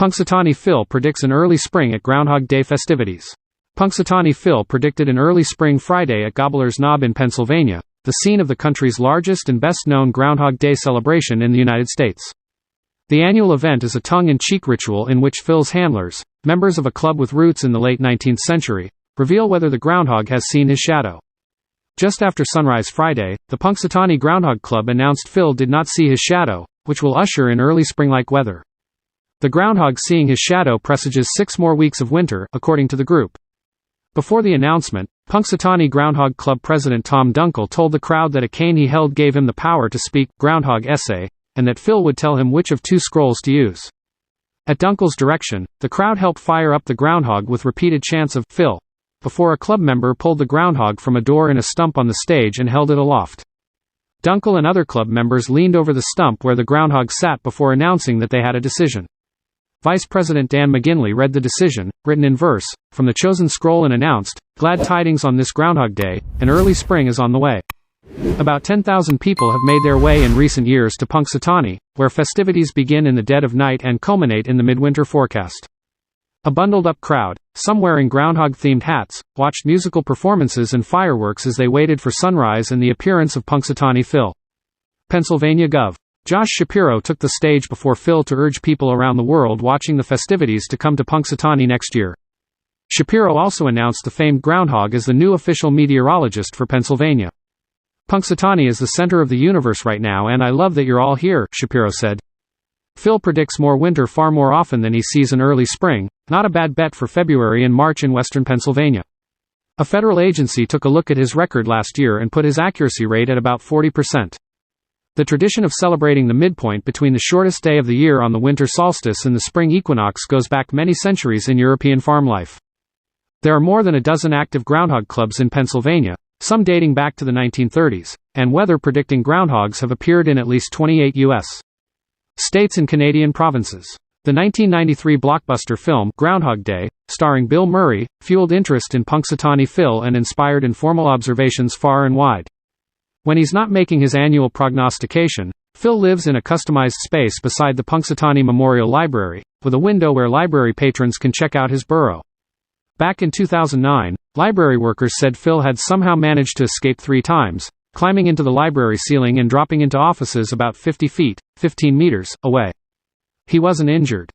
Punxsutawney Phil predicts an early spring at Groundhog Day festivities. Punxsutawney Phil predicted an early spring Friday at Gobbler's Knob in Pennsylvania, the scene of the country's largest and best-known Groundhog Day celebration in the United States. The annual event is a tongue-in-cheek ritual in which Phil's handlers, members of a club with roots in the late 19th century, reveal whether the groundhog has seen his shadow. Just after sunrise Friday, the Punxsutawney Groundhog Club announced Phil did not see his shadow, which will usher in early spring-like weather. The groundhog seeing his shadow presages 6 more weeks of winter, according to the group. Before the announcement, Punxsutawney Groundhog Club president Tom Dunkel told the crowd that a cane he held gave him the power to speak groundhog essay, and that Phil would tell him which of 2 scrolls to use. At Dunkel's direction, the crowd helped fire up the groundhog with repeated chants of Phil, before a club member pulled the groundhog from a door in a stump on the stage and held it aloft. Dunkel and other club members leaned over the stump where the groundhog sat before announcing that they had a decision. Vice President Dan McGinley read the decision, written in verse, from the chosen scroll and announced, "Glad tidings on this Groundhog Day, an early spring is on the way." About 10,000 people have made their way in recent years to Punxsutawney, where festivities begin in the dead of night and culminate in the midwinter forecast. A bundled-up crowd, some wearing groundhog-themed hats, watched musical performances and fireworks as they waited for sunrise and the appearance of Punxsutawney Phil. Pennsylvania Gov. Josh Shapiro took the stage before Phil to urge people around the world watching the festivities to come to Punxsutawney next year. Shapiro also announced the famed groundhog as the new official meteorologist for Pennsylvania. "Punxsutawney is the center of the universe right now and I love that you're all here," Shapiro said. Phil predicts more winter far more often than he sees an early spring, not a bad bet for February and March in western Pennsylvania. A federal agency took a look at his record last year and put his accuracy rate at about 40%. The tradition of celebrating the midpoint between the shortest day of the year on the winter solstice and the spring equinox goes back many centuries in European farm life. There are more than a dozen active groundhog clubs in Pennsylvania, some dating back to the 1930s, and weather-predicting groundhogs have appeared in at least 28 U.S. states and Canadian provinces. The 1993 blockbuster film, Groundhog Day, starring Bill Murray, fueled interest in Punxsutawney Phil and inspired informal observations far and wide. When he's not making his annual prognostication, Phil lives in a customized space beside the Punxsutawney Memorial Library, with a window where library patrons can check out his burrow. Back in 2009, library workers said Phil had somehow managed to escape 3 times, climbing into the library ceiling and dropping into offices about 50 feet, 15 meters, away. He wasn't injured.